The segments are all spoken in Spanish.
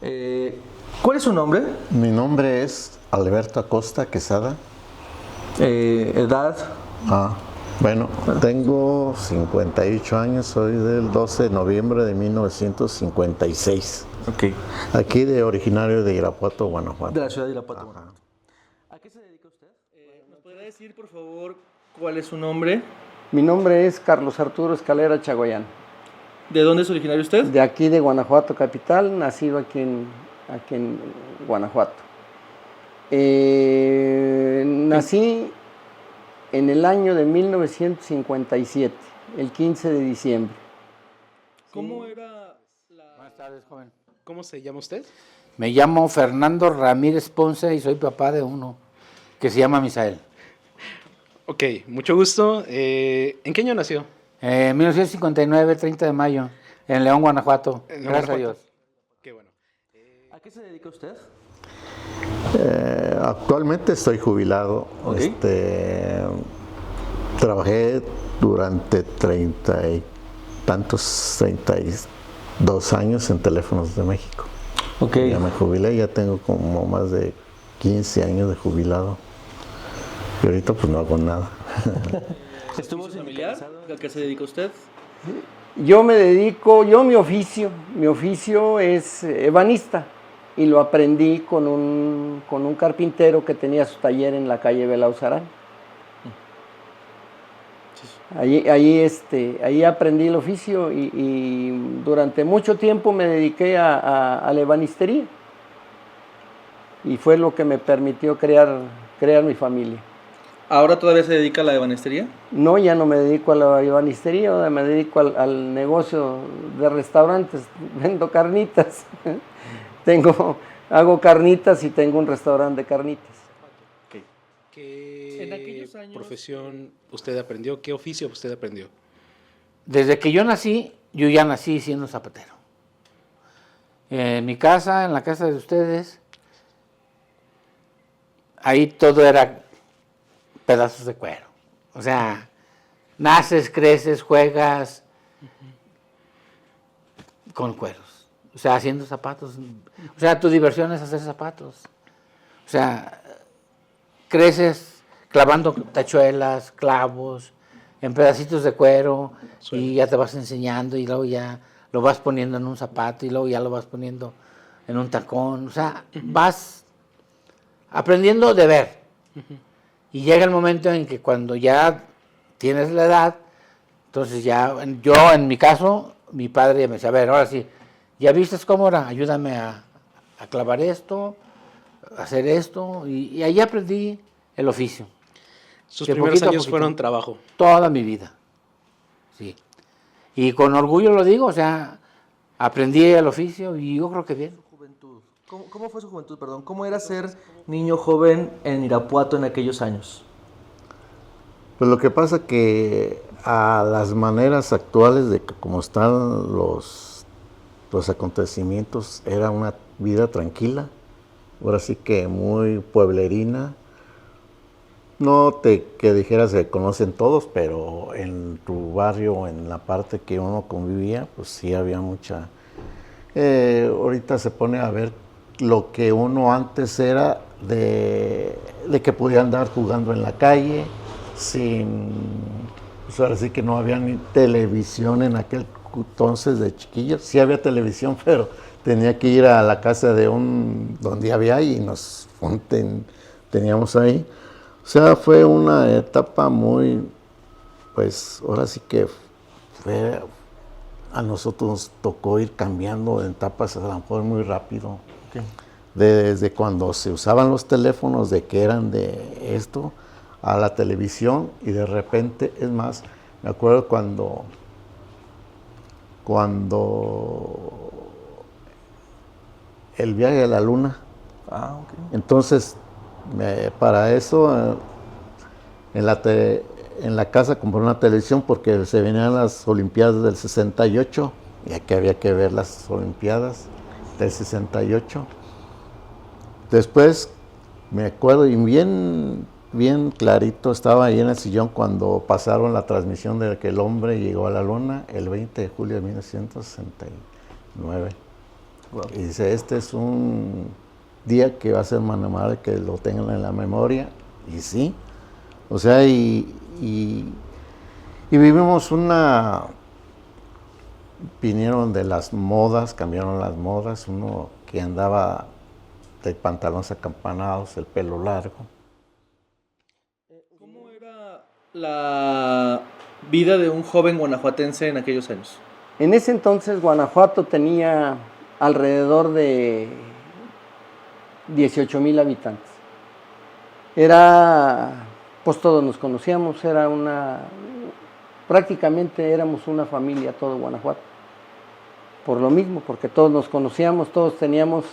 Eh, ¿Cuál es su nombre? Mi nombre es Alberto Acosta Quesada. Edad. Bueno, tengo 58 años, soy del 12 de noviembre de 1956. Ok. Aquí de originario de Irapuato, Guanajuato. De la ciudad de Irapuato, Guanajuato. ¿A qué se dedica usted? ¿Nos podría decir, por favor, cuál es su nombre? Mi nombre es Carlos Arturo Escalera Chagoyán. ¿De dónde es originario usted? De aquí de Guanajuato capital, nacido aquí en Guanajuato. Nací en el año de 1957, el 15 de diciembre. ¿Cómo era Buenas tardes, joven. ¿Cómo se llama usted? Me llamo Fernando Ramírez Ponce y soy papá de uno que se llama Misael. Ok, mucho gusto. ¿En qué año nació? 1959, 30 de mayo, en León, Guanajuato. En Gracias Guanajuato. a Dios. Qué bueno. ¿A qué se dedica usted? Actualmente estoy jubilado. Ok. Trabajé durante 32 años en Teléfonos de México. Ok. Ya me jubilé, ya tengo como más de 15 años de jubilado. Y ahorita pues no hago nada. ¿Estuvo familiar? ¿A qué se dedica usted? Mi oficio es ebanista y lo aprendí con un carpintero que tenía su taller en la calle Belauzarán. Ahí aprendí el oficio y durante mucho tiempo me dediqué a la ebanistería y fue lo que me permitió crear mi familia. ¿Ahora todavía se dedica a la ebanistería? No, ya no me dedico a la ebanistería, ahora me dedico al negocio de restaurantes, vendo carnitas. Hago carnitas y tengo un restaurante de carnitas. ¿Qué En aquellos años, profesión usted aprendió? ¿Qué oficio usted aprendió? Desde que yo nací, yo ya nací siendo zapatero. En mi casa, en la casa de ustedes, ahí todo era pedazos de cuero. O sea, naces, creces, juegas con cueros. O sea, haciendo zapatos. O sea, tu diversión es hacer zapatos. O sea, creces clavando tachuelas, clavos, en pedacitos de cuero y ya te vas enseñando y luego ya lo vas poniendo en un zapato y luego ya lo vas poniendo en un tacón. O sea, vas aprendiendo de ver. Y llega el momento en que cuando ya tienes la edad, entonces ya, yo en mi caso, mi padre me decía, a ver, ahora sí, ¿ya viste cómo era? Ayúdame a clavar esto, a hacer esto, y ahí aprendí el oficio. Sus Que primeros poquito a años poquito. fueron trabajo. Toda mi vida, sí. Y con orgullo lo digo, o sea, aprendí el oficio y yo creo que bien. Juventud. ¿Cómo fue su juventud, perdón? ¿Cómo era ser niño joven en Irapuato en aquellos años? Pues lo que pasa que a las maneras actuales de que como están los acontecimientos, era una vida tranquila, ahora sí que muy pueblerina. No que dijeras que conocen todos, pero en tu barrio, en la parte que uno convivía, pues sí había mucha. Ahorita se pone a ver lo que uno antes era de que podía andar jugando en la calle, pues ahora sí que no había ni televisión en aquel entonces de chiquillos. Sí había televisión, pero tenía que ir a la casa de donde había y nos teníamos ahí. O sea, fue una etapa muy, pues ahora sí que a nosotros nos tocó ir cambiando de etapas a lo mejor muy rápido. Okay. Desde cuando se usaban los teléfonos, de que eran de esto, a la televisión, y de repente, es más, me acuerdo cuando el viaje a la luna. Ok. Entonces, para eso, en la casa compré una televisión porque se venían las Olimpiadas del 68, y aquí había que ver las Olimpiadas del 68. Después, me acuerdo, y bien clarito, estaba ahí en el sillón cuando pasaron la transmisión de que el hombre llegó a la luna el 20 de julio de 1969. Y dice, este es un día que va a ser memorable, que lo tengan en la memoria. Y sí, o sea, y vivimos vinieron de las modas, cambiaron las modas, uno que andaba de pantalones acampanados, el pelo largo. ¿Cómo era la vida de un joven guanajuatense en aquellos años? En ese entonces Guanajuato tenía alrededor de 18,000 habitantes. Pues todos nos conocíamos, prácticamente éramos una familia todo Guanajuato. Por lo mismo, porque todos nos conocíamos, todos teníamos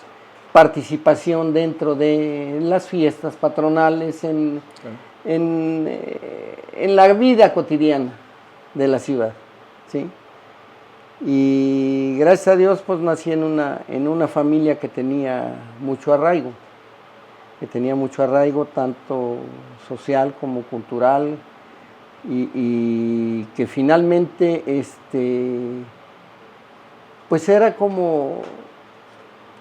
participación dentro de las fiestas patronales, en la vida cotidiana de la ciudad, ¿sí? Y gracias a Dios pues nací en una familia que tenía mucho arraigo, tanto social como cultural, y que finalmente pues era como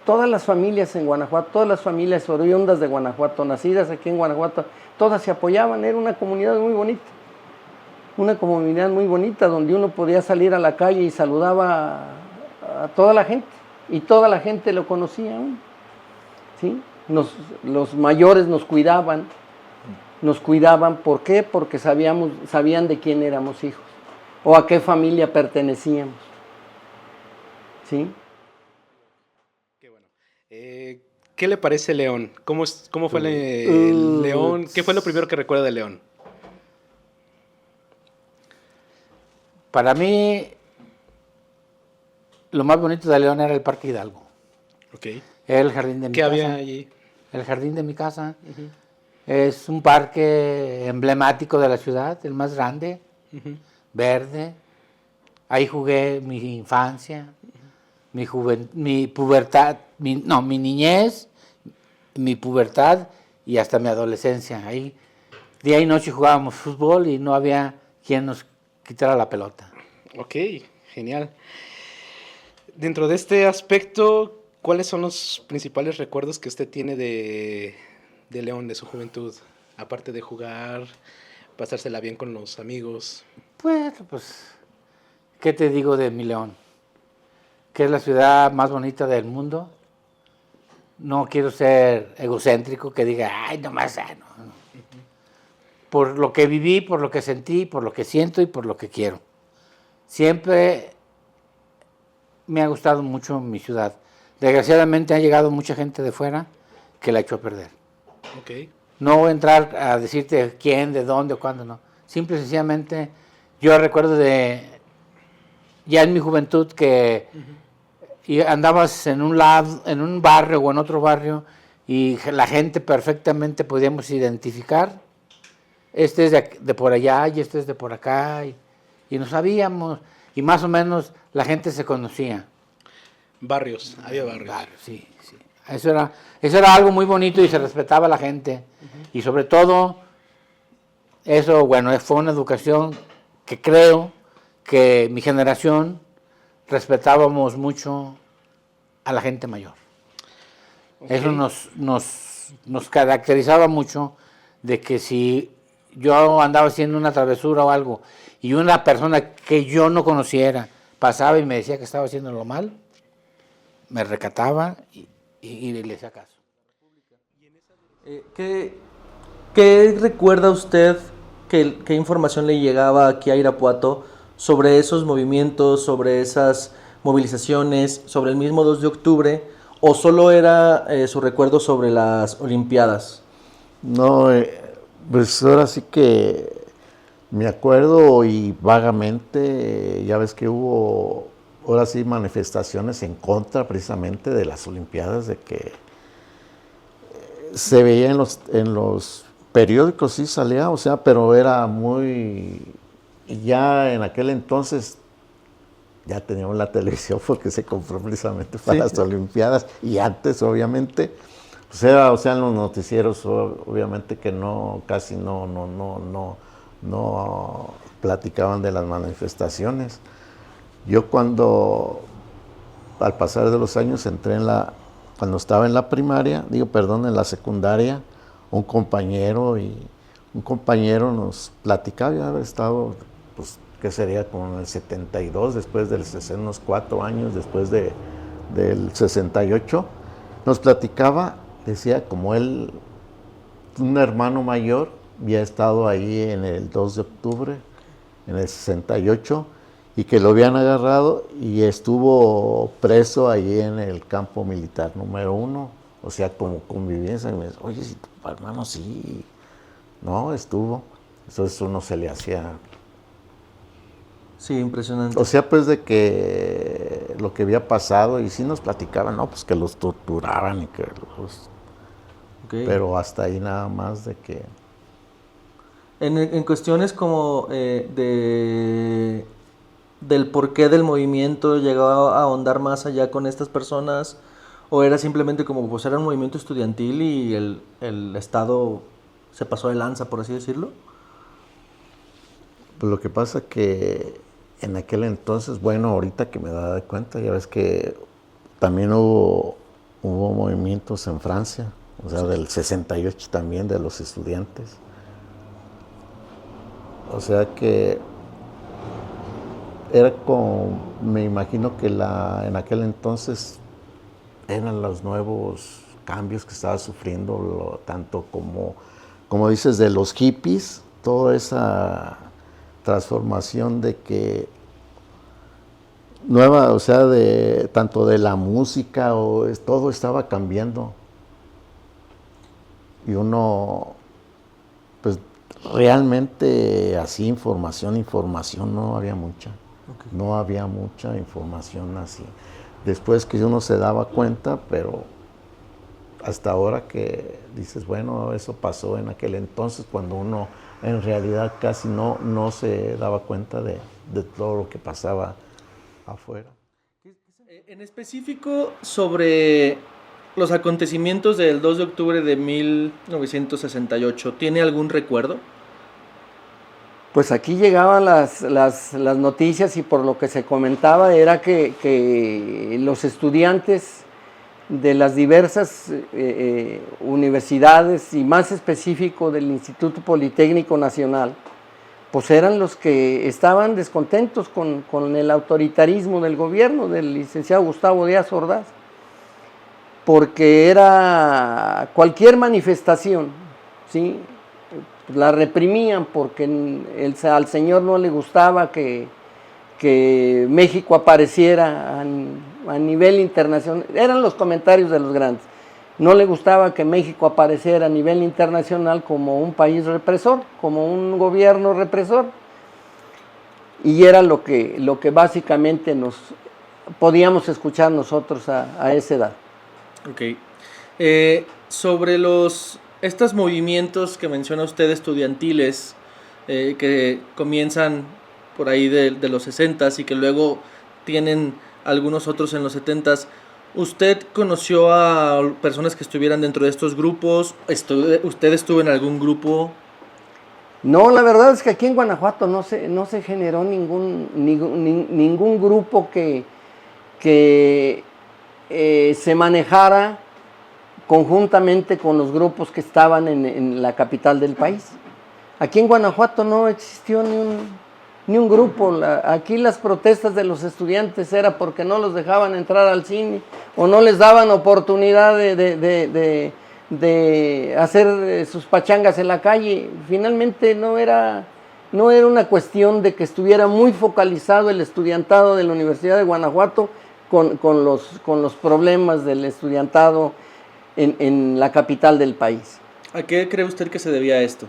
todas las familias en Guanajuato, todas las familias oriundas de Guanajuato, nacidas aquí en Guanajuato, todas se apoyaban, era una comunidad muy bonita, donde uno podía salir a la calle y saludaba a toda la gente, y toda la gente lo conocía, ¿sí? Los mayores nos cuidaban, ¿por qué? Porque sabían de quién éramos hijos, o a qué familia pertenecíamos, ¿sí? Qué bueno. ¿Qué le parece León? ¿Cómo fue el León? ¿Qué fue lo primero que recuerda de León? Para mí, lo más bonito de León era el Parque Hidalgo. Ok. Era el jardín de mi ¿Qué casa. había allí? El jardín de mi casa. Es un parque emblemático de la ciudad, el más grande, verde. Ahí jugué mi infancia, mi pubertad, mi niñez, mi pubertad y hasta mi adolescencia. Ahí día y noche jugábamos fútbol y no había quien nos quitara la pelota. Ok, genial. Dentro de este aspecto, ¿cuáles son los principales recuerdos que usted tiene de León, de su juventud? Aparte de jugar, pasársela bien con los amigos. Pues, ¿qué te digo de mi León? Que es la ciudad más bonita del mundo. No quiero ser egocéntrico, que diga, ay, nomás, no. Por lo que viví, por lo que sentí, por lo que siento y por lo que quiero. Siempre me ha gustado mucho mi ciudad. Desgraciadamente ha llegado mucha gente de fuera que la echó a perder. Ok. No voy a entrar a decirte quién, de dónde o cuándo, no. Simple y sencillamente, yo recuerdo ya en mi juventud que andabas en un barrio o en otro barrio y la gente perfectamente podíamos identificar. Este es de por allá y este es de por acá. Y nos sabíamos, y más o menos la gente se conocía. Barrios, había barrios. Sí. Eso era algo muy bonito y se respetaba a la gente. Y sobre todo, eso, bueno, fue una educación que creo que mi generación respetábamos mucho a la gente mayor. Okay. Eso nos caracterizaba mucho de que si yo andaba haciendo una travesura o algo y una persona que yo no conociera pasaba y me decía que estaba haciéndolo mal, me recataba y le hacía caso. ¿Qué recuerda usted, qué información le llegaba aquí a Irapuato sobre esos movimientos, sobre esas movilizaciones, sobre el mismo 2 de octubre, o solo era su recuerdo sobre las Olimpiadas? No, pues ahora sí que me acuerdo y vagamente, ya ves que hubo, ahora sí, manifestaciones en contra precisamente de las Olimpiadas, de que se veía en los periódicos, sí salía, o sea, pero era muy, ya en aquel entonces ya teníamos la televisión porque se compró precisamente para las Olimpiadas, y antes obviamente, pues era, o sea, en los noticieros obviamente que casi no platicaban de las manifestaciones. Yo cuando al pasar de los años entré cuando estaba en la primaria, en la secundaria, un compañero nos platicaba, yo había estado, pues, ¿qué sería? Como en el 72, después del 60, unos 4 años después del 68, nos platicaba, decía, como él, un hermano mayor, había estado ahí en el 2 de octubre, en el 68, y que lo habían agarrado y estuvo preso ahí en el campo militar número 1, o sea, como convivencia. Y me dice, oye, si tu hermano sí, no, estuvo. Entonces uno se le hacía... Sí, impresionante. O sea, pues de que lo que había pasado, y sí nos platicaban, no, pues que los torturaban y que los... Ok. Pero hasta ahí nada más de que... En cuestiones como del porqué del movimiento, ¿llegaba a ahondar más allá con estas personas? ¿O era simplemente como, pues era un movimiento estudiantil y el Estado se pasó de lanza, por así decirlo? Pues lo que pasa que en aquel entonces, bueno, ahorita que me da cuenta, ya ves que también hubo movimientos en Francia, o sea, del 68 también, de los estudiantes. O sea que era como, me imagino que en aquel entonces eran los nuevos cambios que estaba sufriendo, tanto como dices, de los hippies, toda esa transformación de que nueva, o sea, tanto de la música, todo estaba cambiando. Y uno, pues realmente así información no había mucha. Okay. No había mucha información así. Después que uno se daba cuenta, pero hasta ahora que dices, bueno, eso pasó en aquel entonces, cuando uno en realidad casi no se daba cuenta de todo lo que pasaba afuera. En específico, sobre los acontecimientos del 2 de octubre de 1968, ¿tiene algún recuerdo? Pues aquí llegaban las noticias, y por lo que se comentaba era que los estudiantes de las diversas universidades, y más específico del Instituto Politécnico Nacional, pues eran los que estaban descontentos con el autoritarismo del gobierno del licenciado Gustavo Díaz Ordaz, porque era cualquier manifestación, ¿sí?, la reprimían, porque al señor no le gustaba que México apareciera a nivel internacional. Eran los comentarios de los grandes. No le gustaba que México apareciera a nivel internacional como un país represor, como un gobierno represor. Y era lo que básicamente podíamos escuchar nosotros a esa edad. Ok. Sobre estos movimientos que menciona usted estudiantiles, que comienzan por ahí de los 60s y que luego tienen algunos otros en los 70s, ¿usted conoció a personas que estuvieran dentro de estos grupos? ¿Usted estuvo en algún grupo? No, la verdad es que aquí en Guanajuato no se generó ningún grupo que se manejara conjuntamente con los grupos que estaban en la capital del país. Aquí en Guanajuato no existió ni un grupo. Aquí las protestas de los estudiantes era porque no los dejaban entrar al cine o no les daban oportunidad de hacer sus pachangas en la calle. Finalmente no era una cuestión de que estuviera muy focalizado el estudiantado de la Universidad de Guanajuato con los problemas del estudiantado en la capital del país. ¿A qué cree usted que se debía esto?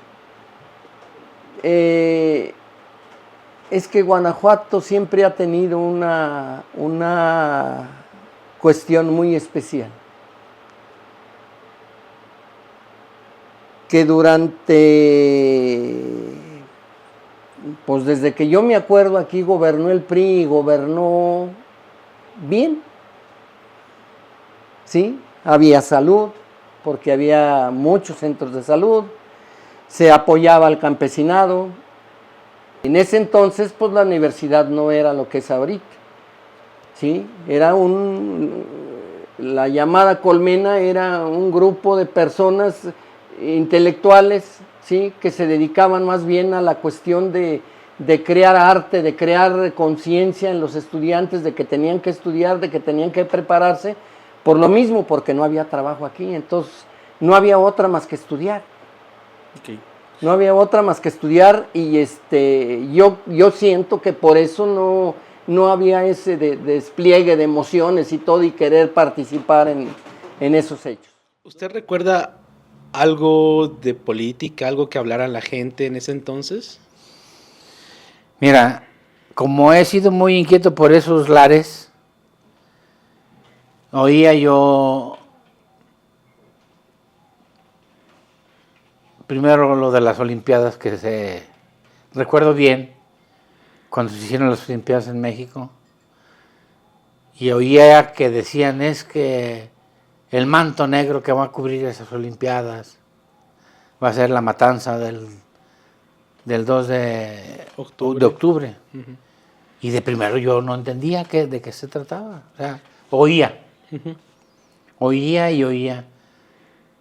Es que Guanajuato siempre ha tenido una cuestión muy especial. Que pues desde que yo me acuerdo, aquí gobernó el PRI y gobernó bien, ¿sí? Había salud, porque había muchos centros de salud, se apoyaba al campesinado. En ese entonces, pues la universidad no era lo que es ahorita, ¿sí? La llamada Colmena era un grupo de personas intelectuales, ¿sí? Que se dedicaban más bien a la cuestión de crear arte, de crear conciencia en los estudiantes, de que tenían que estudiar, de que tenían que prepararse, por lo mismo, porque no había trabajo aquí, entonces no había otra más que estudiar. Ok. No había otra más que estudiar y yo siento que por eso no había ese despliegue de emociones y todo y querer participar en esos hechos. ¿Usted recuerda algo de política, algo que hablara la gente en ese entonces? Mira, como he sido muy inquieto por esos lares, oía yo primero lo de las Olimpiadas, recuerdo bien, cuando se hicieron las Olimpiadas en México, y oía que decían es que el manto negro que va a cubrir esas Olimpiadas va a ser la matanza del 2 de octubre. Ujú. Y de primero yo no entendía de qué se trataba. O sea, oía. Oía y oía.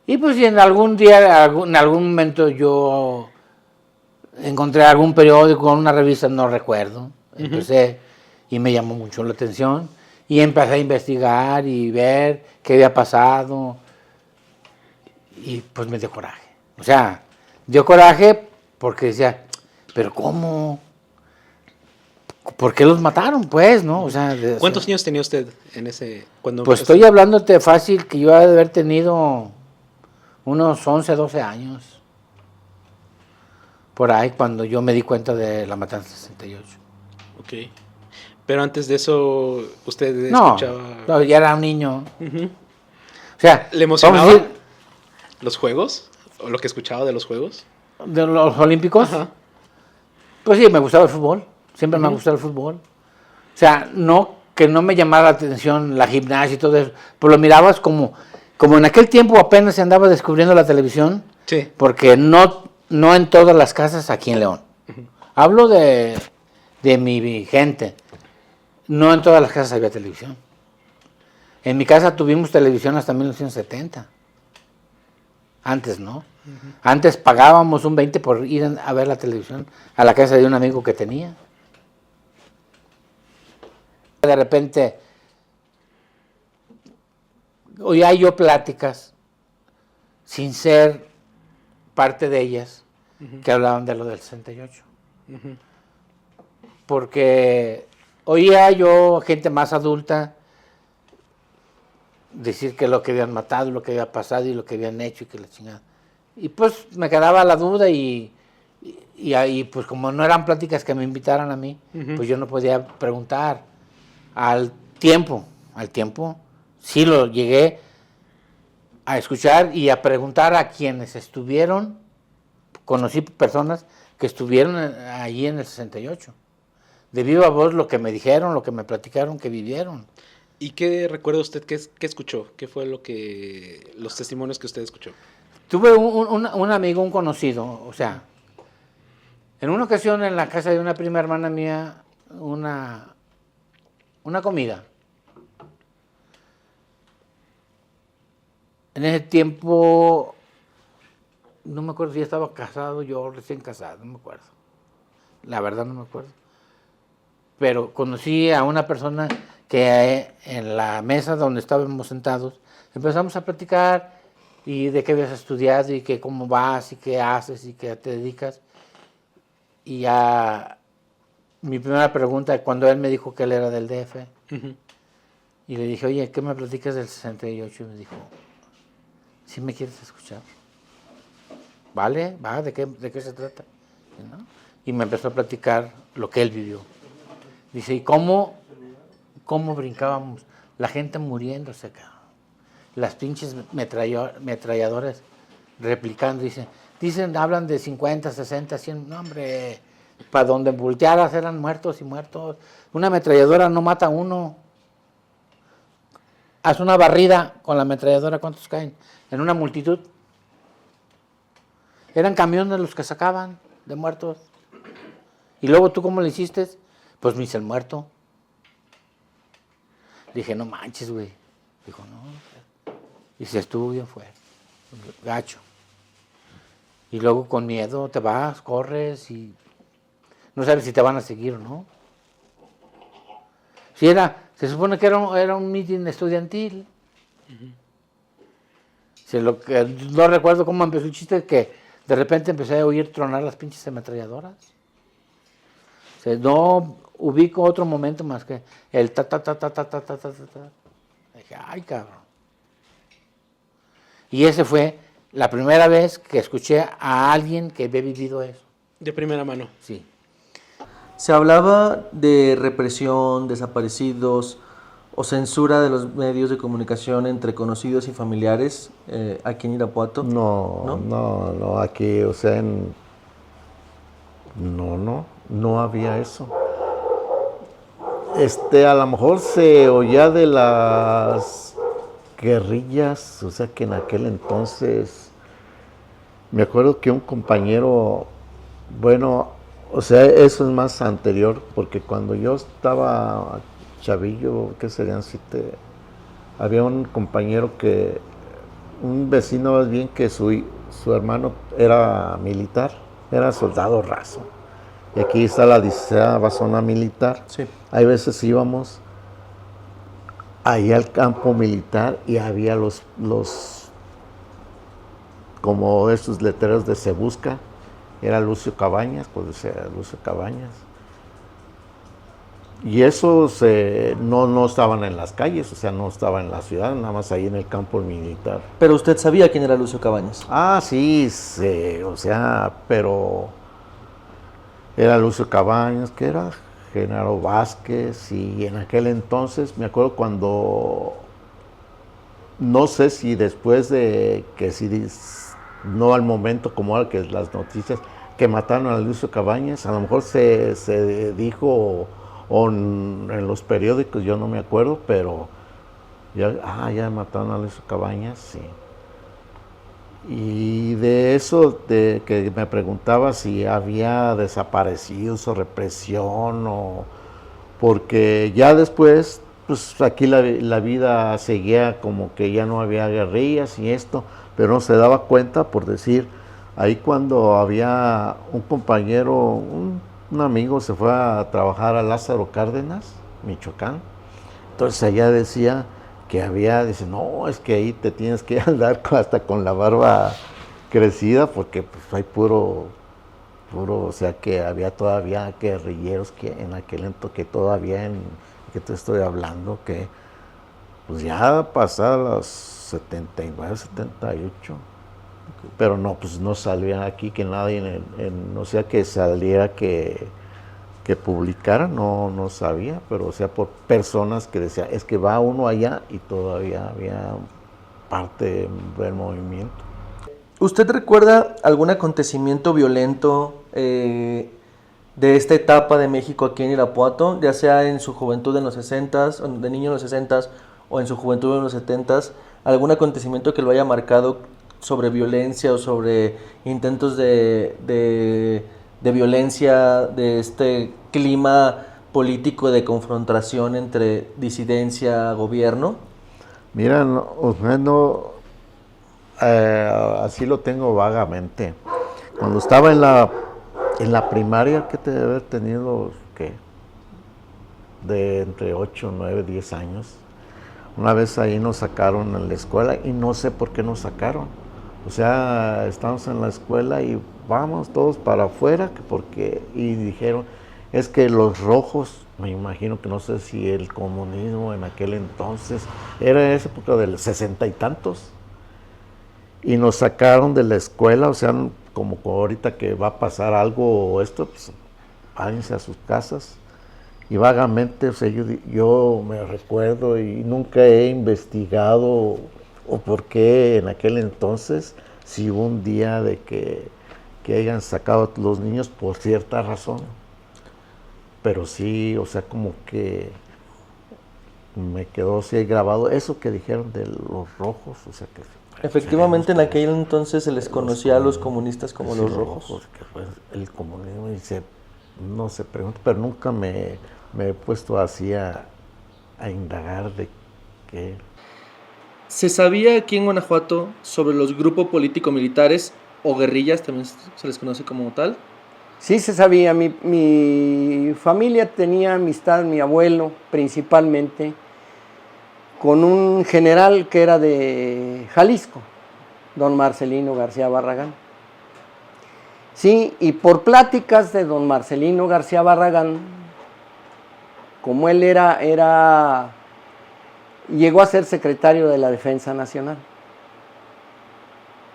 Y pues si en algún día, en algún momento yo encontré algún periódico o una revista, no recuerdo. Empecé y me llamó mucho la atención. Y empecé a investigar y ver qué había pasado. Y pues me dio coraje. O sea, dio coraje porque decía, pero ¿cómo? ¿Por qué los mataron, pues, no? O sea, ¿Cuántos años tenía usted cuando pues empezó? estoy hablándote fácil que yo he de haber tenido unos 11, 12 años. Por ahí, cuando yo me di cuenta de la matanza del 68. Ok. Pero antes de eso, usted No, escuchaba... ya era un niño. Ujú. O sea, ¿Le vamos a emocionaba decir, los juegos? ¿O lo que escuchaba de los juegos? de los olímpicos, Ajá. pues sí, me gustaba el fútbol. Siempre me ha gustado el fútbol. O sea, no que no me llamara la atención la gimnasia y todo eso, pero lo mirabas como en aquel tiempo apenas se andaba descubriendo la televisión, Sí. porque no en todas las casas aquí en León. Hablo de mi gente. No en todas las casas había televisión. En mi casa tuvimos televisión hasta 1970. Antes no. Antes pagábamos un 20 por ir a ver la televisión a la casa de un amigo que tenía. De repente oía yo pláticas, sin ser parte de ellas, que hablaban de lo del 68. Porque oía yo gente más adulta decir que lo que habían matado, lo que había pasado y lo que habían hecho y que la chingada. Y pues me quedaba la duda y ahí pues como no eran pláticas que me invitaran a mí, pues yo no podía preguntar. Al tiempo, sí lo llegué a escuchar y a preguntar a quienes estuvieron, conocí personas que estuvieron allí en el 68. De viva voz lo que me dijeron, lo que me platicaron, que vivieron. ¿Y qué recuerda usted? ¿Qué escuchó? ¿Qué fue los testimonios que usted escuchó? Tuve un amigo, un conocido, o sea, en una ocasión en la casa de una prima hermana mía, una comida. En ese tiempo, no me acuerdo si ya estaba casado, yo recién casado, no me acuerdo. La verdad no me acuerdo. Pero conocí a una persona que en la mesa donde estábamos sentados, empezamos a platicar y de qué habías estudiado y que cómo vas y qué haces y qué te dedicas. Y ya mi primera pregunta, cuando él me dijo que él era del DF, y le dije, oye, ¿qué me platicas del 68? Y me dijo, ¿sí me quieres escuchar? ¿Vale? ¿Va? ¿De qué se trata? ¿No? Y me empezó a platicar lo que él vivió. Dice, ¿y cómo brincábamos? La gente muriéndose, cabrón. Las pinches metralladoras replicando, dicen, hablan de 50, 60, 100, no hombre, para donde voltearas eran muertos y muertos. Una ametralladora no mata a uno. Haz una barrida con la ametralladora, ¿cuántos caen? En una multitud. Eran camiones los que sacaban de muertos. Y luego tú, ¿cómo le hiciste? Pues me hice el muerto. Dije, no manches, güey. Dijo, no. Y se estuvo bien fuerte, gacho. Y luego con miedo te vas, corres y no sabes si te van a seguir o no. Si se supone que era un meeting estudiantil. No recuerdo cómo empezó el chiste, que de repente empecé a oír tronar las pinches ametralladoras. No ubico otro momento más que el ta ta ta ta ta ta ta ta ta. Dije, ay, cabrón. Y ese fue la primera vez que escuché a alguien que había vivido eso. De primera mano. Sí. Se hablaba de represión, desaparecidos o censura de los medios de comunicación entre conocidos y familiares aquí en Irapuato. No, aquí, o sea, no había eso. A lo mejor se oía de las guerrillas, o sea que en aquel entonces, me acuerdo que un compañero, bueno, o sea, eso es más anterior, porque cuando yo estaba chavillo, ¿qué serían? Había un compañero un vecino más bien, que su hermano era militar, era soldado raso. Y aquí está la 16ª zona militar. Sí. Hay veces íbamos ahí al campo militar y había los como esos letreros de Se Busca. Era Lucio Cabañas, pues era Lucio Cabañas. Y esos no estaban en las calles, o sea, no estaban en la ciudad, nada más ahí en el campo militar. Pero usted sabía quién era Lucio Cabañas. Ah, sí, o sea, pero era Lucio Cabañas, que era Genaro Vázquez, y en aquel entonces, me acuerdo cuando, no sé si después de que no al momento como ahora que las noticias, que mataron a Lucio Cabañas, a lo mejor se dijo en los periódicos, yo no me acuerdo, pero ya mataron a Lucio Cabañas, sí. Y de eso, de que me preguntaba si había desaparecidos o represión, porque ya después, pues aquí la vida seguía como que ya no había guerrillas y esto, pero no se daba cuenta, por decir, ahí cuando había un compañero, un amigo se fue a trabajar a Lázaro Cárdenas, Michoacán, entonces allá decía que dice, no, es que ahí te tienes que andar hasta con la barba crecida, porque pues hay puro, o sea que había todavía guerrilleros que en aquel entonces, que todavía que te estoy hablando, que pues ya pasadas las 79, 78, pero no, pues no salía aquí que nadie, o sea que saliera que publicara, no sabía, pero o sea, por personas que decían, es que va uno allá y todavía había parte del movimiento. ¿Usted recuerda algún acontecimiento violento de esta etapa de México aquí en Irapuato, ya sea en su juventud en los 60s, de niño en los 60s o en su juventud en los 70s, algún acontecimiento que lo haya marcado sobre violencia o sobre intentos de violencia, de este clima político de confrontación entre disidencia, gobierno? Mira, así lo tengo vagamente. Cuando estaba en la primaria, que te debe haber tenido, ¿qué? De entre 8, 9, 10 años. Una vez ahí nos sacaron en la escuela y no sé por qué nos sacaron. O sea, estábamos en la escuela y vamos todos para afuera, y dijeron, es que los rojos, me imagino que no sé si el comunismo en aquel entonces, era en esa época del 60 y tantos, y nos sacaron de la escuela, o sea, como ahorita que va a pasar algo o esto, pues váyanse a sus casas. Y vagamente, o sea, yo me recuerdo y nunca he investigado o por qué en aquel entonces, si hubo un día de que hayan sacado a los niños por cierta razón. Pero sí, o sea, como que me quedó así grabado eso que dijeron de los rojos, o sea que... Efectivamente, en aquel entonces se les conocía a los comunistas como los rojos. Que fue el comunismo, y no se pregunta, pero nunca me he puesto así a a indagar de qué. ¿Se sabía aquí en Guanajuato sobre los grupos político-militares o guerrillas, también se les conoce como tal? Sí se sabía, mi familia tenía amistad, mi abuelo principalmente, con un general que era de Jalisco, don Marcelino García Barragán. Sí, y por pláticas de don Marcelino García Barragán, como él llegó a ser secretario de la Defensa Nacional.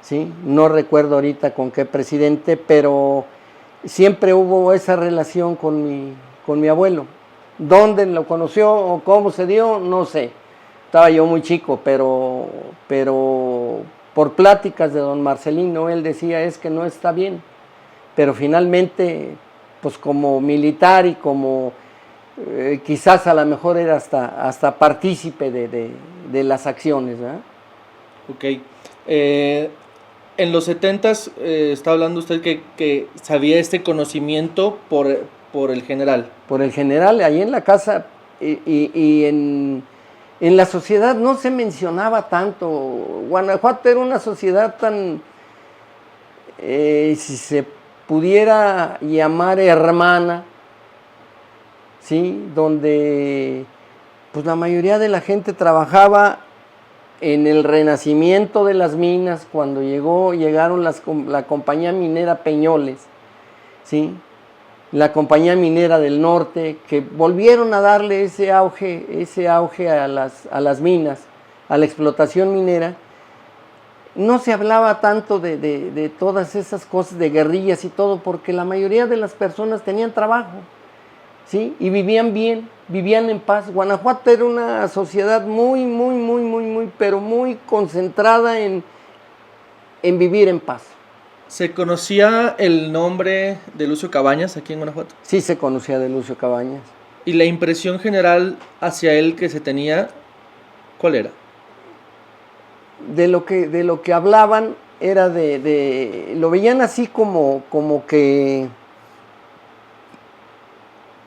Sí, no recuerdo ahorita con qué presidente, pero siempre hubo esa relación con mi abuelo. ¿Dónde lo conoció o cómo se dio? No sé. Estaba yo muy chico, pero por pláticas de don Marcelino, él decía, es que no está bien. Pero finalmente, pues como militar y como quizás a lo mejor era hasta partícipe de las acciones, ¿verdad? Ok. En los 70s está hablando usted que sabía este conocimiento por el general. Por el general, ahí en la casa y en la sociedad no se mencionaba tanto. Guanajuato era una sociedad tan, si se pudiera llamar hermana, ¿sí? Donde pues la mayoría de la gente trabajaba en el renacimiento de las minas, cuando llegaron la compañía minera Peñoles, ¿sí? La compañía minera del norte, que volvieron a darle ese auge a las minas, a la explotación minera. No se hablaba tanto de todas esas cosas, de guerrillas y todo, porque la mayoría de las personas tenían trabajo, ¿sí? Y vivían bien, vivían en paz. Guanajuato era una sociedad pero muy concentrada en vivir en paz. ¿Se conocía el nombre de Lucio Cabañas aquí en Guanajuato? Sí se conocía de Lucio Cabañas. ¿Y la impresión general hacia él que se tenía, cuál era? De lo que hablaban era lo veían así como que,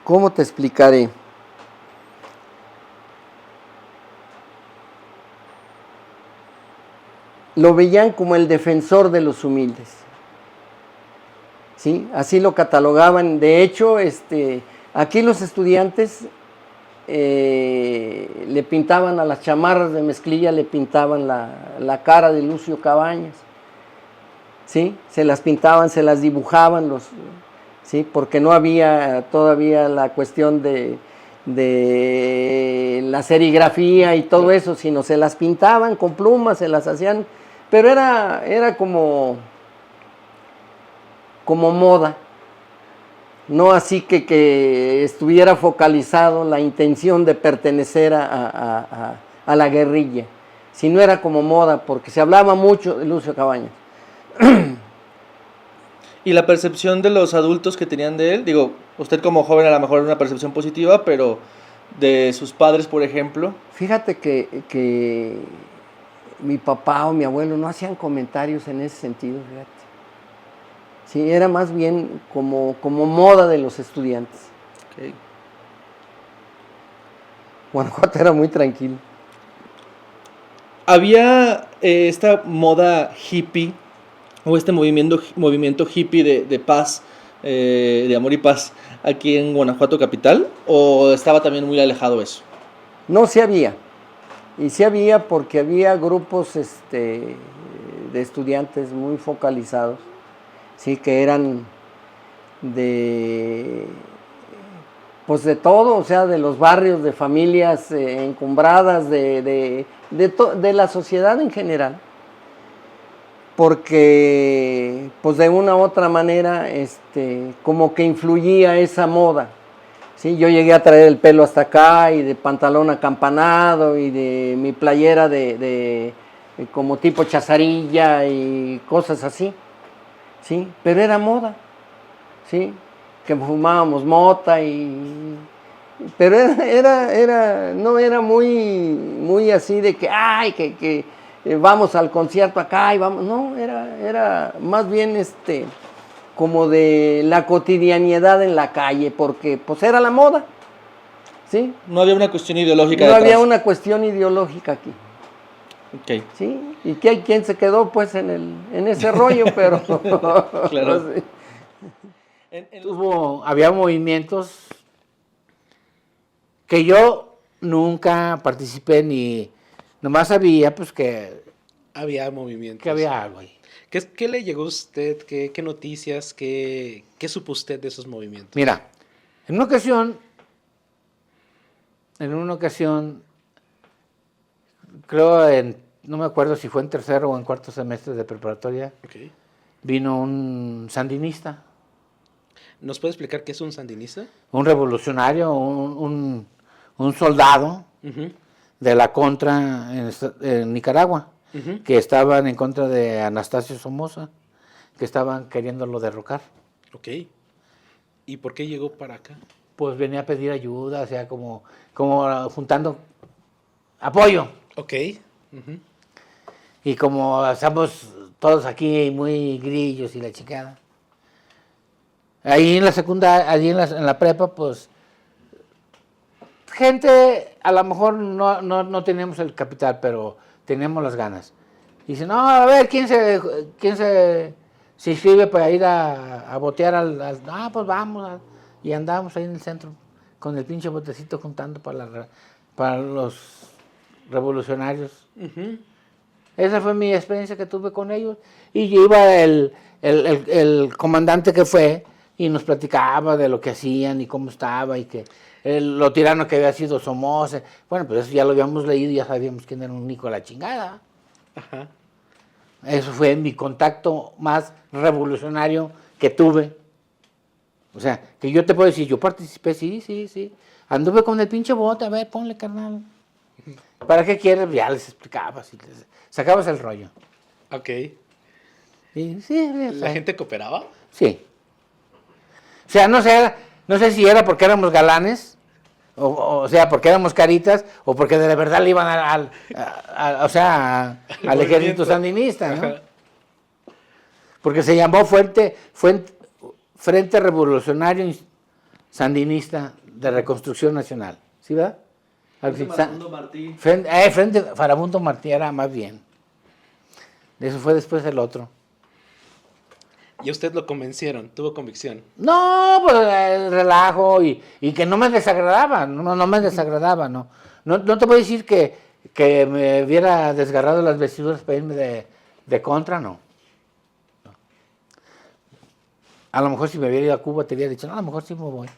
¿cómo te explicaré? Lo veían como el defensor de los humildes, ¿sí? Así lo catalogaban. De hecho, aquí los estudiantes le pintaban a las chamarras de mezclilla, le pintaban la cara de Lucio Cabañas, ¿sí? Se las pintaban, se las dibujaban, ¿sí? Porque no había todavía la cuestión de la serigrafía y todo eso, sino se las pintaban con plumas, se las hacían, pero era como moda. No así que estuviera focalizado la intención de pertenecer a la guerrilla, sino era como moda, porque se hablaba mucho de Lucio Cabañas. ¿Y la percepción de los adultos que tenían de él? Digo, usted como joven a lo mejor era una percepción positiva, pero de sus padres, por ejemplo. Fíjate que mi papá o mi abuelo no hacían comentarios en ese sentido, fíjate. Sí, era más bien como moda de los estudiantes. Okay. Guanajuato era muy tranquilo. Había esta moda hippie, o este movimiento hippie de paz, de amor y paz, aquí en Guanajuato capital, o estaba también muy alejado eso? No, sí había. Y sí había porque había grupos de estudiantes muy focalizados, sí, que eran pues de todo, o sea, de los barrios, de familias encumbradas, de la sociedad en general. Porque, pues de una u otra manera, como que influía esa moda. Sí, yo llegué a traer el pelo hasta acá y de pantalón acampanado y de mi playera de como tipo chazarilla y cosas así. Sí, pero era moda. Sí, que fumábamos mota pero no era muy así de que ay que vamos al concierto acá y vamos, no, era más bien como de la cotidianidad en la calle, porque pues era la moda, ¿sí? ¿sí? No había una cuestión ideológica No detrás. había una cuestión ideológica aquí. Ok. Sí, y que hay quien se quedó pues en ese rollo, pero Claro. sí. Había movimientos que yo nunca participé ni nomás sabía pues que Había movimientos. había algo ahí. ¿Qué le llegó a usted? ¿Qué noticias? ¿Qué supo usted de esos movimientos? Mira, en una ocasión, creo no me acuerdo si fue en tercero o en cuarto semestre de preparatoria, Ok. vino un sandinista, ¿Nos puede explicar qué es un sandinista? un revolucionario, un soldado Ujú, de la contra en Nicaragua, ujú. que estaban en contra de Anastasio Somoza, que estaban queriéndolo derrocar. Ok. ¿Y por qué llegó para acá? Pues venía a pedir ayuda, o sea, como juntando apoyo. Ok. Ujú. Y como estamos todos aquí muy grillos y la chingada. Ahí en la secundaria, allí en la prepa, pues, gente, a lo mejor no teníamos el capital, pero teníamos las ganas. Y dicen, no, a ver, ¿quién se inscribe para ir a botear pues vamos. Y andábamos ahí en el centro con el pinche botecito juntando para los revolucionarios. Ujú. Esa fue mi experiencia que tuve con ellos. Y iba el comandante que fue y nos platicaba de lo que hacían y cómo estaba y que lo tirano que había sido Somoza. Bueno, pues eso ya lo habíamos leído y ya sabíamos quién era un Nico de la chingada. Ajá. Eso fue mi contacto más revolucionario que tuve. O sea, que yo te puedo decir, yo participé, sí. Anduve con el pinche bote, a ver, ponle, carnal. ¿Para qué quieres? Ya les explicabas y les sacabas el rollo. Ok. Y, sí, ¿La gente cooperaba? Sí. O sea, no sé si era porque éramos galanes, o sea, porque éramos caritas, o porque de verdad le iban al ejército movimiento. sandinista, ¿no? Ajá. Porque se llamó Frente Revolucionario Sandinista de Reconstrucción Nacional. ¿Sí, verdad? Martí. Frente Farabundo Martí era más bien. Eso fue después el otro. Y a usted lo convencieron, tuvo convicción. No, pues el relajo y que no me desagradaba, no me desagradaba, no. No te voy a decir que me hubiera desgarrado las vestiduras para irme de contra, no. A lo mejor si me hubiera ido a Cuba te hubiera dicho, no, a lo mejor sí me voy.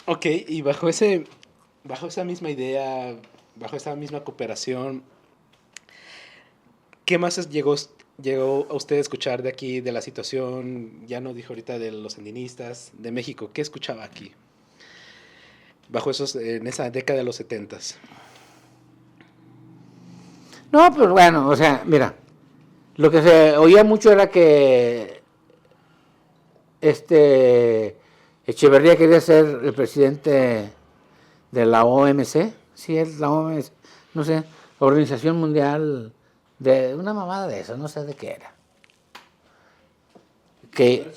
Ok, y bajo esa misma idea, bajo esa misma cooperación, ¿qué más llegó a usted a escuchar de aquí, de la situación? Ya nos dijo ahorita de los sandinistas, de México. ¿Qué escuchaba aquí? En esa década de los 70s. No, pues bueno, o sea, mira, lo que se oía mucho era que Echeverría quería ser el presidente de la OMC, sí es la OMC, no sé, Organización Mundial de una mamada de eso, no sé de qué era. Que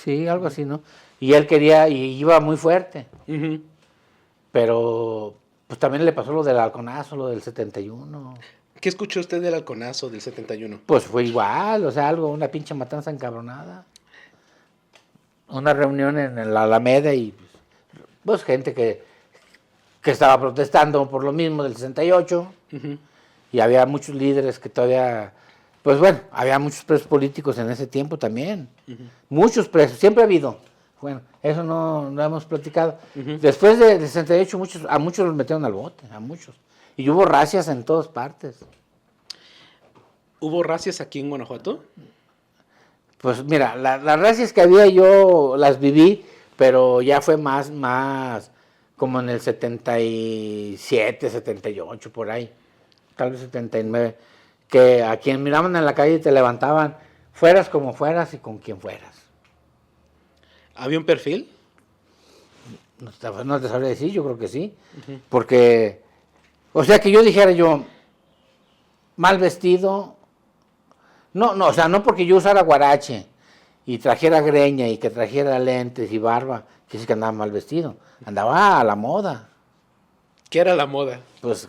sí, algo así, ¿no? Y él quería y iba muy fuerte, Ujú. pero pues también le pasó lo del halconazo, lo del 71. ¿Qué escuchó usted del halconazo del 71? Pues fue igual, o sea, una pinche matanza encabronada. Una reunión en la Alameda y pues gente que estaba protestando por lo mismo del 68 Ujú. y había muchos líderes que todavía, pues bueno, había muchos presos políticos en ese tiempo también. Muchos presos, siempre ha habido. Bueno, eso no hemos platicado. Después del 68 a muchos los metieron al bote, a muchos. Y hubo racias en todas partes. ¿Hubo racias aquí en Guanajuato? Pues mira, las racias que había yo las viví, pero ya fue más como en el 77, 78, por ahí, tal vez 79, que a quien miraban en la calle te levantaban, fueras como fueras y con quien fueras. ¿Había un perfil? No te sabría decir, yo creo que sí, porque, o sea, que yo dijera yo, mal vestido, no, o sea, no porque yo usara guarache y trajera greña y que trajera lentes y barba, que sí que andaba mal vestido. Andaba a la moda. ¿Qué era la moda? Pues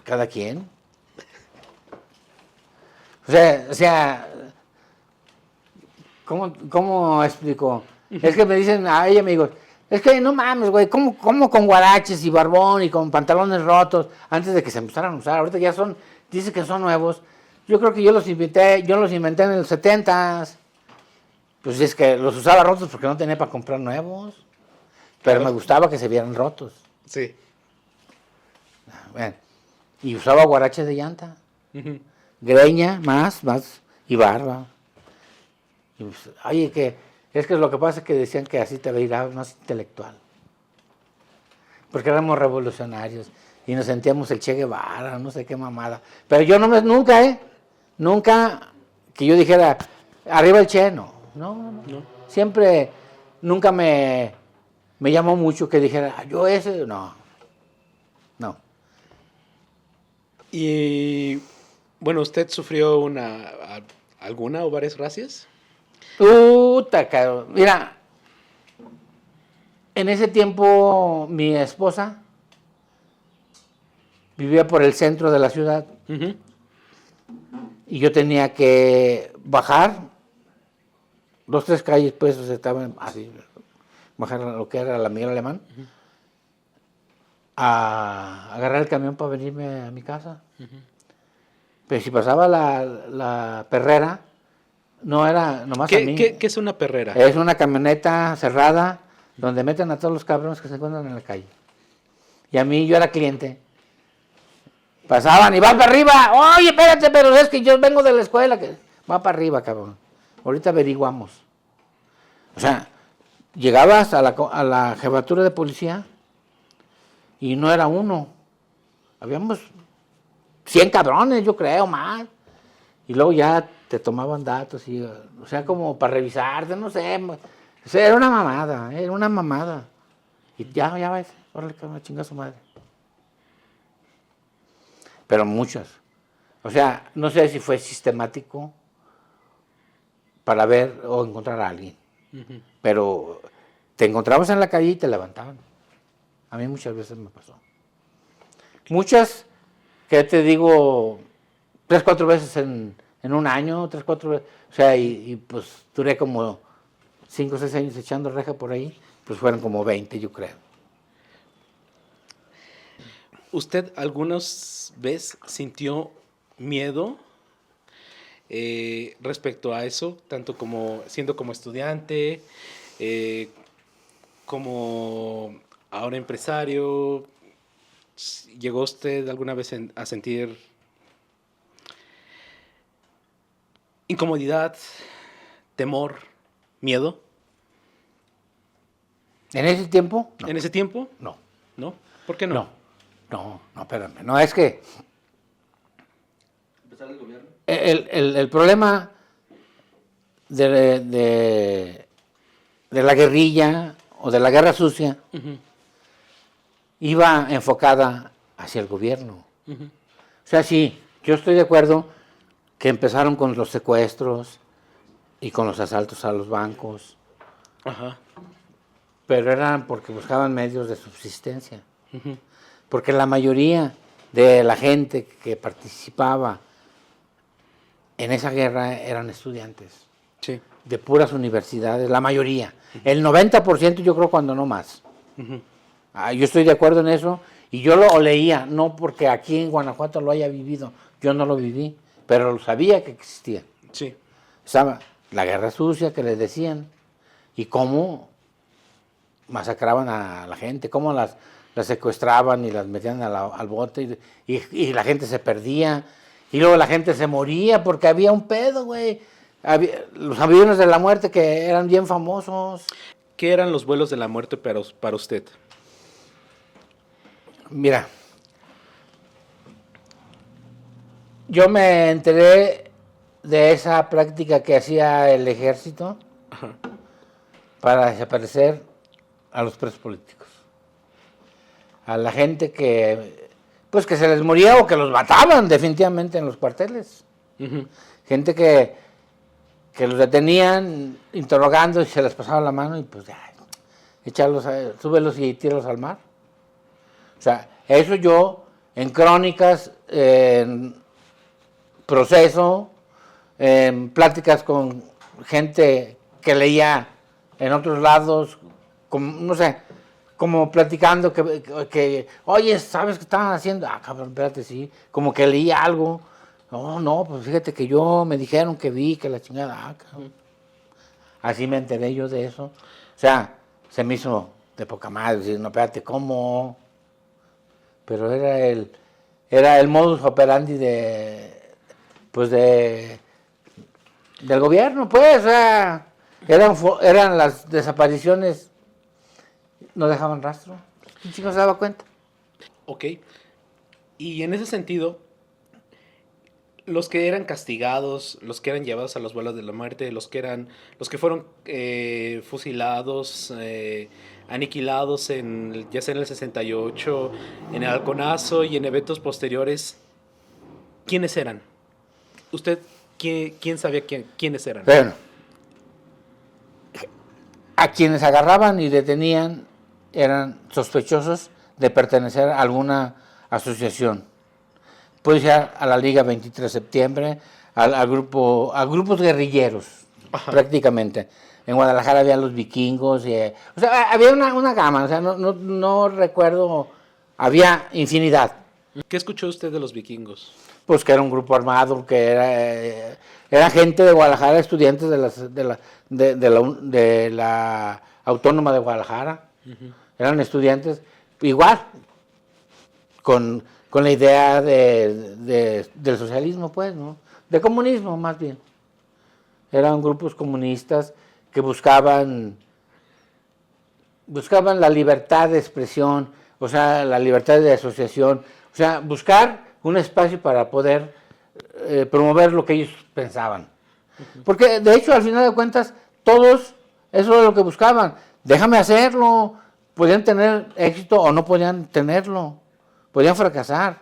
cada quien. O sea, ¿cómo explico? Es que me dicen, ay amigos, es que no mames, güey, ¿cómo con guaraches y barbón y con pantalones rotos antes de que se empezaran a usar? Ahorita ya dice que son nuevos. Yo creo que yo los inventé en los 70s. Pues es que los usaba rotos porque no tenía para comprar nuevos. Pero me gustaba que se vieran rotos. Sí. Bueno, y usaba guaraches de llanta. Ujú. Greña, más, y barba. Y pues, oye, es que lo que pasa es que decían que así te veías más intelectual. Porque éramos revolucionarios y nos sentíamos el Che Guevara, no sé qué mamada. Pero yo nunca que yo dijera, arriba el Che, no. Siempre, nunca me llamó mucho que dijera, yo ese, no. Y bueno, ¿usted sufrió alguna o varias racias? Puta, cabrón. Mira, en ese tiempo mi esposa vivía por el centro de la ciudad Ujú. y yo tenía que bajar 2, 3 calles, pues estaban así, bajar a lo que era la Miguel Alemán, a agarrar el camión para venirme a mi casa. Pero si pasaba la perrera, no era nomás a mí. ¿Qué es una perrera? Es una camioneta cerrada donde meten a todos los cabrones que se encuentran en la calle. Y a mí, yo era cliente. Pasaban y va para arriba. Oye, espérate, pero es que yo vengo de la escuela. Que va para arriba, cabrón. Ahorita averiguamos. O sea, llegabas a la jefatura de policía y no era uno. Habíamos 100 cabrones, yo creo, más. Y luego ya te tomaban datos, o sea, como para revisarte, no sé. O sea, era una mamada. Y ya ves, órale, cabrón, chinga su madre. Pero muchas. O sea, no sé si fue sistemático para ver o encontrar a alguien. Pero te encontrabas en la calle y te levantaban. A mí muchas veces me pasó. Muchas, que te digo, 3, 4 veces en un año, 3, 4 veces. O sea, y pues duré como 5 o 6 años echando reja por ahí. Pues fueron como 20, yo creo. ¿Usted algunas veces sintió miedo respecto a eso, tanto siendo como estudiante, como ahora empresario? ¿Llegó usted alguna vez a sentir incomodidad, temor, miedo? ¿En ese tiempo? No. ¿En ese tiempo? No. ¿No? ¿Por qué no? No, espérame. No, es que ¿Empezar el gobierno? el problema de la guerrilla o de la guerra sucia iba enfocada hacia el gobierno. O sea, sí, yo estoy de acuerdo que empezaron con los secuestros y con los asaltos a los bancos, Ajá. pero eran porque buscaban medios de subsistencia. Porque la mayoría de la gente que participaba en esa guerra eran estudiantes. Sí. De puras universidades, la mayoría. El 90% yo creo cuando no más. Yo estoy de acuerdo en eso y yo lo leía, no porque aquí en Guanajuato lo haya vivido, yo no lo viví, pero lo sabía que existía. Sí. Estaba la guerra sucia que les decían y cómo masacraban a la gente, cómo las secuestraban y las metían al bote y la gente se perdía y luego la gente se moría porque había un pedo, güey. Los aviones de la muerte que eran bien famosos. ¿Qué eran los vuelos de la muerte para usted? Mira, yo me enteré de esa práctica que hacía el ejército para desaparecer a los presos políticos. A la gente que se les moría o que los mataban definitivamente en los cuarteles. Gente que que los detenían interrogando y se les pasaba la mano y pues ya, echarlos, súbelos y tíralos al mar. O sea, eso yo en crónicas, en proceso, en pláticas con gente que leía en otros lados, como, no sé, como platicando que, oye, ¿sabes qué estaban haciendo? Ah, cabrón, espérate, sí, como que leía algo. No, pues fíjate que me dijeron que vi, que la chingada, cabrón. Así me enteré yo de eso. O sea, se me hizo de poca madre, decir, no, espérate, ¿cómo? Pero era el modus operandi del gobierno, pues, o sea, eran las desapariciones, no dejaban rastro. ¿Quién chico se daba cuenta? Ok. Y en ese sentido, los que eran castigados, los que eran llevados a los vuelos de la muerte, los que fueron fusilados, aniquilados ya sea en el 68, en el Halconazo y en eventos posteriores, ¿quiénes eran? ¿Usted quién sabía quiénes eran? Bueno, a quienes agarraban y detenían eran sospechosos de pertenecer a alguna asociación. Puede ser a la Liga 23 de septiembre, a grupos guerrilleros, prácticamente. En Guadalajara había los vikingos, o sea, había una gama, o sea, no recuerdo, había infinidad. ¿Qué escuchó usted de los vikingos? Pues que era un grupo armado, que era gente de Guadalajara, estudiantes de la Autónoma de Guadalajara. Eran estudiantes, igual, con la idea del socialismo, pues, ¿no? De comunismo, más bien. Eran grupos comunistas que buscaban la libertad de expresión, o sea, la libertad de asociación, o sea, buscar un espacio para poder promover lo que ellos pensaban. Porque, de hecho, al final de cuentas, todos, eso es lo que buscaban. Déjame hacerlo. Podían tener éxito o no podían tenerlo. Podían fracasar.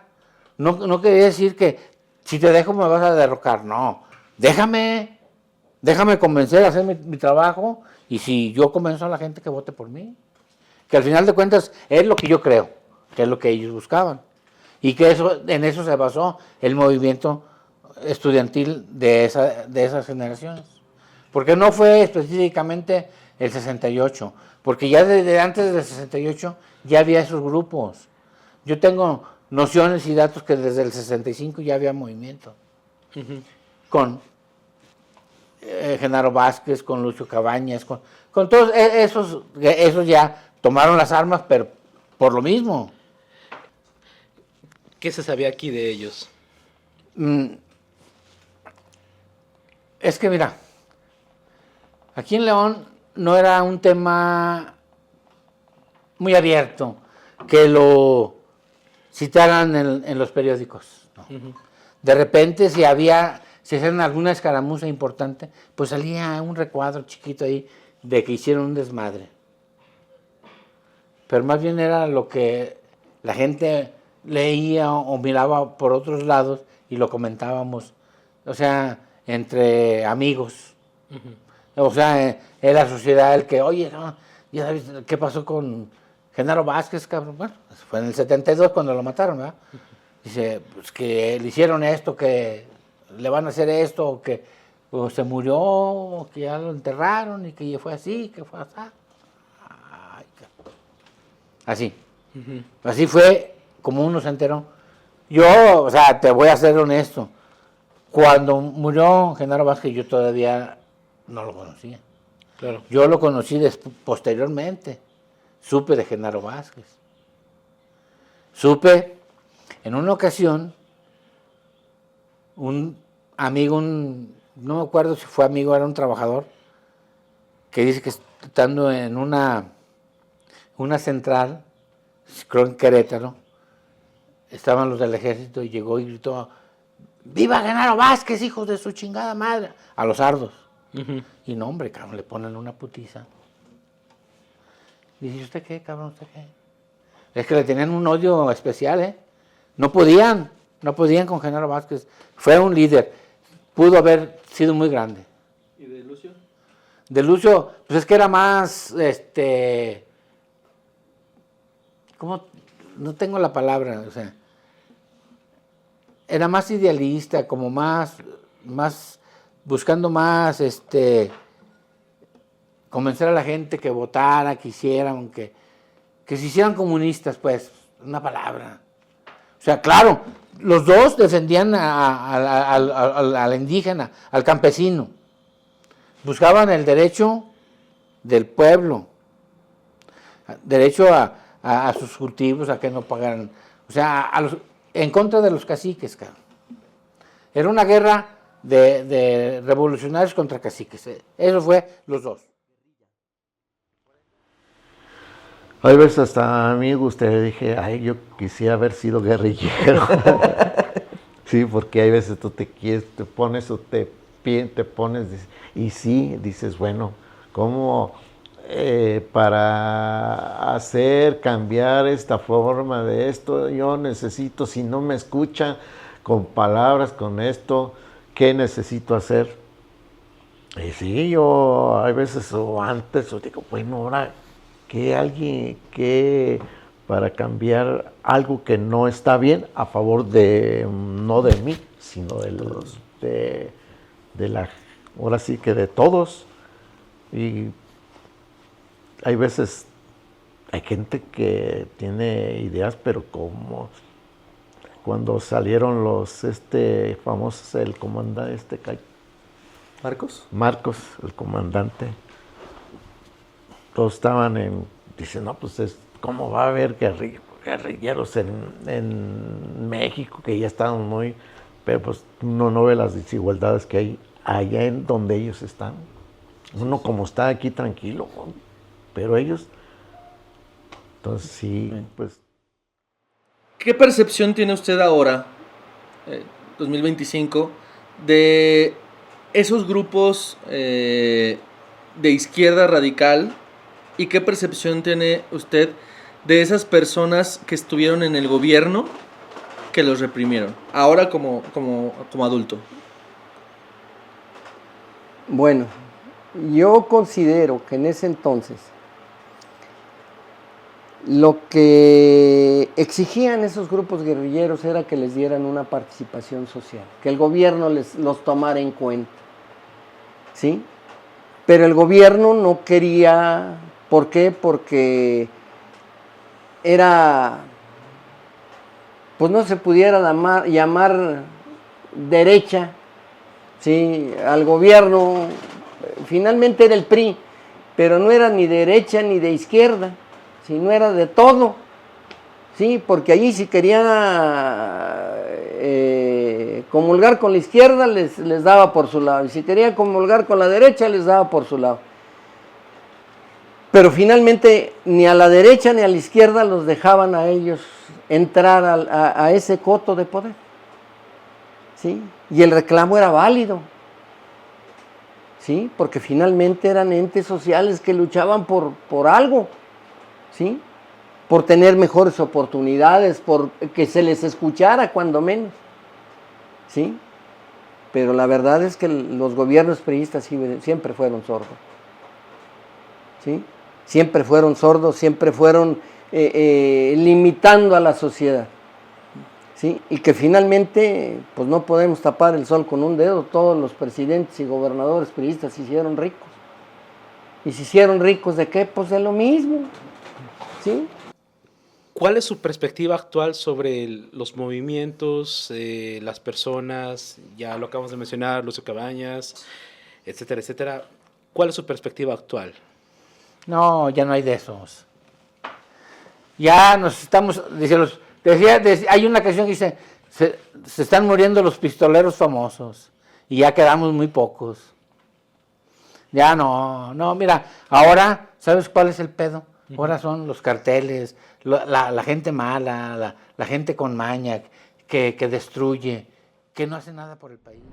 No quería decir que si te dejo me vas a derrocar. No. Déjame convencer a hacer mi trabajo y si yo convenzo a la gente que vote por mí. Que al final de cuentas es lo que yo creo, que es lo que ellos buscaban. Y que en eso se basó el movimiento estudiantil de esas generaciones. Porque no fue específicamente el 68, porque ya desde antes del 68 ya había esos grupos. Yo tengo nociones y datos que desde el 65 ya había movimiento. Con Genaro Vázquez, con Lucio Cabañas, con todos esos ya tomaron las armas, pero por lo mismo. ¿Qué se sabía aquí de ellos? Es que mira, aquí en León no era un tema muy abierto que lo citaran en los periódicos. ¿No? De repente, si hacían alguna escaramuza importante, pues salía un recuadro chiquito ahí de que hicieron un desmadre. Pero más bien era lo que la gente leía o miraba por otros lados y lo comentábamos, o sea, entre amigos. O sea, en la sociedad el que, oye, no, ya sabes qué pasó con Genaro Vázquez, cabrón. Bueno, fue en el 72 cuando lo mataron, ¿verdad? Dice, pues que le hicieron esto, que le van a hacer esto, o que se murió, o que ya lo enterraron, y que fue así, que fue así. Ay, así. Así fue como uno se enteró. Yo, o sea, te voy a ser honesto. Cuando murió Genaro Vázquez, yo todavía no lo conocía. Claro. Yo lo conocí posteriormente. Supe de Genaro Vázquez. Supe, en una ocasión, un amigo, no me acuerdo si fue amigo, era un trabajador, que dice que estando en una central, creo en Querétaro, estaban los del ejército y llegó y gritó, ¡viva Genaro Vázquez, hijos de su chingada madre! A los sardos. Y no, hombre, cabrón, le ponen una putiza. Dice, ¿usted qué, cabrón? ¿Usted qué? Es que le tenían un odio especial, ¿eh? No podían con Genaro Vázquez. Fue un líder. Pudo haber sido muy grande. ¿Y de Lucio? De Lucio, pues es que era más, ¿cómo? No tengo la palabra, o sea, era más idealista, como más buscando más, convencer a la gente que votara, que hicieran, que se hicieran comunistas, pues, una palabra. O sea, claro, los dos defendían al indígena, al campesino. Buscaban el derecho del pueblo, derecho a sus cultivos, a que no pagaran. O sea, en contra de los caciques, cabrón. Era una guerra de revolucionarios contra caciques. Eso fue los dos. Hay veces hasta a mí me gustaría, dije, ay, yo quisiera haber sido guerrillero. Sí, porque hay veces tú te pones o te pones, y sí, dices, bueno, ¿cómo para hacer cambiar esta forma de esto? Yo necesito, si no me escuchan con palabras, con esto, ¿qué necesito hacer? Y sí, yo hay veces o antes, yo digo, bueno, ahora que alguien que para cambiar algo que no está bien a favor de, no de mí, sino de la, ahora sí que de todos. Y hay veces, hay gente que tiene ideas, pero como cuando salieron los famosos, el comandante, Marcos, el comandante, todos estaban dicen, no, pues ¿cómo va a haber guerrilleros en México? Que ya están muy, pero pues uno no ve las desigualdades que hay allá en donde ellos están. Uno como está aquí tranquilo, pero ellos, entonces sí, pues. ¿Qué percepción tiene usted ahora, 2025, de esos grupos de izquierda radical? ¿Y qué percepción tiene usted de esas personas que estuvieron en el gobierno que los reprimieron, ahora como adulto? Bueno, yo considero que en ese entonces lo que exigían esos grupos guerrilleros era que les dieran una participación social, que el gobierno los tomara en cuenta, ¿sí? Pero el gobierno no quería. ¿Por qué? Porque pues no se pudiera llamar derecha, ¿sí? Al gobierno, finalmente era el PRI, pero no era ni derecha ni de izquierda, sino era de todo, ¿sí? Porque allí si querían comulgar con la izquierda les daba por su lado, y si querían comulgar con la derecha les daba por su lado. Pero finalmente ni a la derecha ni a la izquierda los dejaban a ellos entrar a ese coto de poder, ¿sí? Y el reclamo era válido, ¿sí? Porque finalmente eran entes sociales que luchaban por algo, ¿sí? Por tener mejores oportunidades, por que se les escuchara cuando menos, ¿sí? Pero la verdad es que los gobiernos priistas siempre fueron sordos, ¿sí? Siempre fueron sordos, siempre fueron limitando a la sociedad, ¿sí? Y que finalmente pues no podemos tapar el sol con un dedo. Todos los presidentes y gobernadores priistas se hicieron ricos. ¿Y se hicieron ricos de qué? Pues de lo mismo, ¿sí? ¿Cuál es su perspectiva actual sobre los movimientos, las personas? Ya lo acabamos de mencionar, Lucio Cabañas, etcétera, etcétera. ¿Cuál es su perspectiva actual? No, ya no hay de esos. Ya nos estamos, hay una canción que dice, se están muriendo los pistoleros famosos y ya quedamos muy pocos. Ya no, mira, ahora, ¿sabes cuál es el pedo? Ahora son los carteles, la gente mala, la gente con maña, que destruye, que no hace nada por el país.